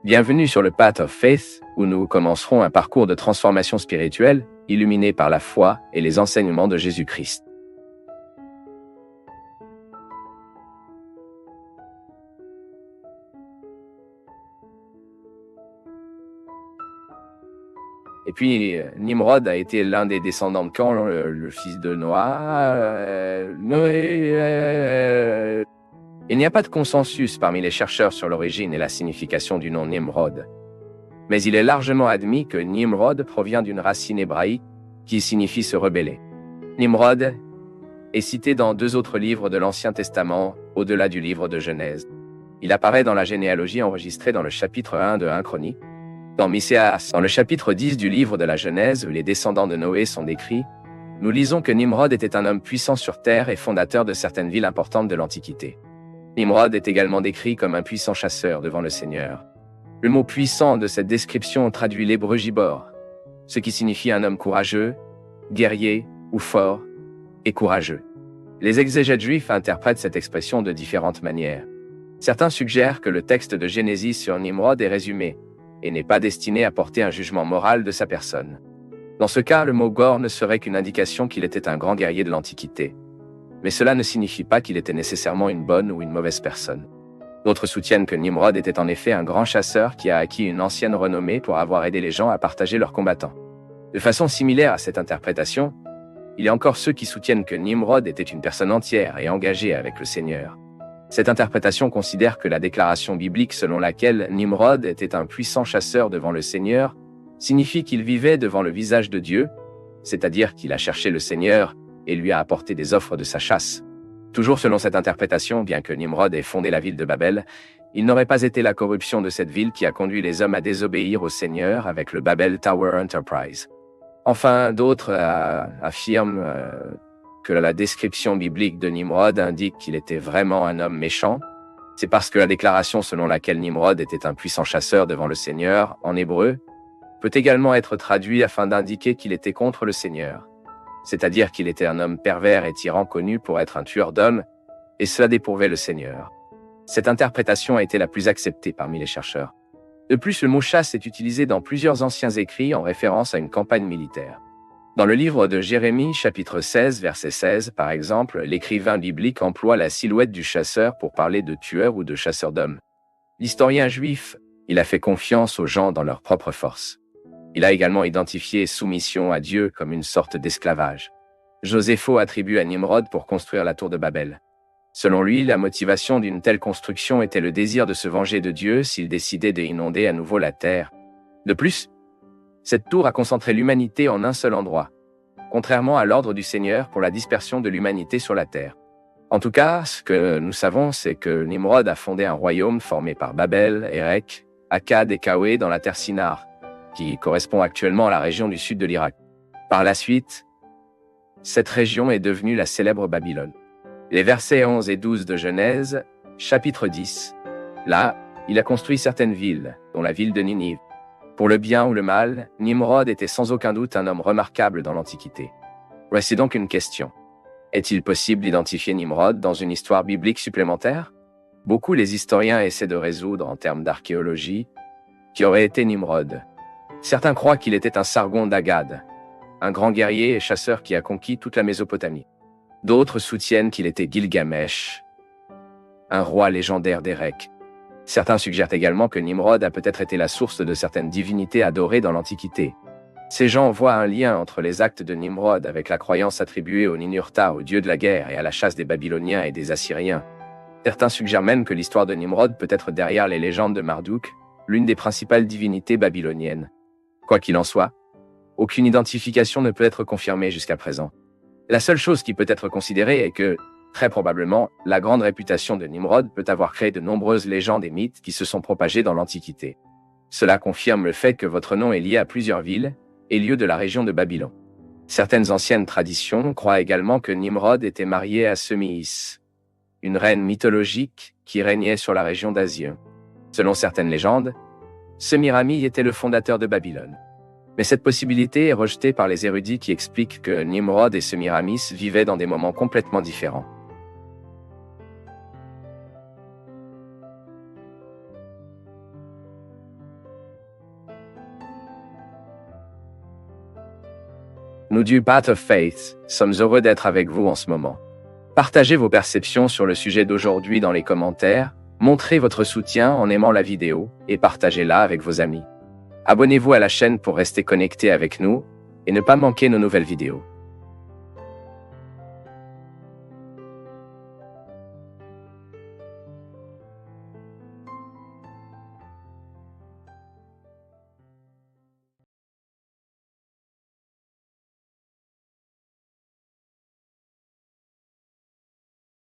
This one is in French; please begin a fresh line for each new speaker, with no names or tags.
Bienvenue sur le Path of Faith, où nous commencerons un parcours de transformation spirituelle, illuminé par la foi et les enseignements de Jésus-Christ. Et puis, Nimrod a été l'un des descendants de Can, le fils de Noé. Il n'y a pas de consensus parmi les chercheurs sur l'origine et la signification du nom Nimrod. Mais il est largement admis que Nimrod provient d'une racine hébraïque qui signifie se rebeller. Nimrod est cité dans 2 autres livres de l'Ancien Testament, au-delà du livre de Genèse. Il apparaît dans la généalogie enregistrée dans le chapitre 1 de 1 Chroniques. Dans Miséas, dans le chapitre 10 du livre de la Genèse, où les descendants de Noé sont décrits, nous lisons que Nimrod était un homme puissant sur terre et fondateur de certaines villes importantes de l'Antiquité. Nimrod est également décrit comme un puissant chasseur devant le Seigneur. Le mot puissant de cette description traduit l'hébreu gibor, ce qui signifie un homme courageux, guerrier ou fort et courageux. Les exégètes juifs interprètent cette expression de différentes manières. Certains suggèrent que le texte de Génésis sur Nimrod est résumé et n'est pas destiné à porter un jugement moral de sa personne. Dans ce cas, le mot Gor ne serait qu'une indication qu'il était un grand guerrier de l'Antiquité. Mais cela ne signifie pas qu'il était nécessairement une bonne ou une mauvaise personne. D'autres soutiennent que Nimrod était en effet un grand chasseur qui a acquis une ancienne renommée pour avoir aidé les gens à partager leurs combattants. De façon similaire à cette interprétation, il y a encore ceux qui soutiennent que Nimrod était une personne entière et engagée avec le Seigneur. Cette interprétation considère que la déclaration biblique selon laquelle Nimrod était un puissant chasseur devant le Seigneur signifie qu'il vivait devant le visage de Dieu, c'est-à-dire qu'il a cherché le Seigneur et lui a apporté des offres de sa chasse. Toujours selon cette interprétation, bien que Nimrod ait fondé la ville de Babel, il n'aurait pas été la corruption de cette ville qui a conduit les hommes à désobéir au Seigneur avec le Babel Tower Enterprise. Enfin, d'autres affirment que la description biblique de Nimrod indique qu'il était vraiment un homme méchant. C'est parce que la déclaration selon laquelle Nimrod était un puissant chasseur devant le Seigneur, en hébreu, peut également être traduite afin d'indiquer qu'il était contre le Seigneur. C'est-à-dire qu'il était un homme pervers et tyran connu pour être un tueur d'hommes, et cela dépourvait le Seigneur. Cette interprétation a été la plus acceptée parmi les chercheurs. De plus, le mot chasse est utilisé dans plusieurs anciens écrits en référence à une campagne militaire. Dans le livre de Jérémie, chapitre 16, verset 16, par exemple, l'écrivain biblique emploie la silhouette du chasseur pour parler de tueur ou de chasseur d'hommes. L'historien juif, il a fait confiance aux gens dans leur propre force. Il a également identifié soumission à Dieu comme une sorte d'esclavage. Joséphos attribue à Nimrod pour construire la tour de Babel. Selon lui, la motivation d'une telle construction était le désir de se venger de Dieu s'il décidait d'inonder à nouveau la terre. De plus, cette tour a concentré l'humanité en un seul endroit, contrairement à l'ordre du Seigneur pour la dispersion de l'humanité sur la terre. En tout cas, ce que nous savons, c'est que Nimrod a fondé un royaume formé par Babel, Érec, Akkad et Kawé dans la terre Sinar, qui correspond actuellement à la région du sud de l'Irak. Par la suite, cette région est devenue la célèbre Babylone. Les versets 11 et 12 de Genèse, chapitre 10. Là, il a construit certaines villes, dont la ville de Ninive. Pour le bien ou le mal, Nimrod était sans aucun doute un homme remarquable dans l'Antiquité. Voici donc une question. Est-il possible d'identifier Nimrod dans une histoire biblique supplémentaire? Beaucoup les historiens essaient de résoudre en termes d'archéologie qui aurait été Nimrod. Certains croient qu'il était un Sargon d'Aggad, un grand guerrier et chasseur qui a conquis toute la Mésopotamie. D'autres soutiennent qu'il était Gilgamesh, un roi légendaire d'Érec. Certains suggèrent également que Nimrod a peut-être été la source de certaines divinités adorées dans l'Antiquité. Ces gens voient un lien entre les actes de Nimrod avec la croyance attribuée au Ninurta, au dieu de la guerre, et à la chasse des Babyloniens et des Assyriens. Certains suggèrent même que l'histoire de Nimrod peut être derrière les légendes de Marduk, l'une des principales divinités babyloniennes. Quoi qu'il en soit, aucune identification ne peut être confirmée jusqu'à présent. La seule chose qui peut être considérée est que, très probablement, la grande réputation de Nimrod peut avoir créé de nombreuses légendes et mythes qui se sont propagés dans l'Antiquité. Cela confirme le fait que votre nom est lié à plusieurs villes et lieux de la région de Babylone. Certaines anciennes traditions croient également que Nimrod était marié à Semis, une reine mythologique qui régnait sur la région d'Asie. Selon certaines légendes, Semirami était le fondateur de Babylone. Mais cette possibilité est rejetée par les érudits qui expliquent que Nimrod et Semiramis vivaient dans des moments complètement différents. Nous du Path of Faith sommes heureux d'être avec vous en ce moment. Partagez vos perceptions sur le sujet d'aujourd'hui dans les commentaires, montrez votre soutien en aimant la vidéo et partagez-la avec vos amis. Abonnez-vous à la chaîne pour rester connecté avec nous et ne pas manquer nos nouvelles vidéos.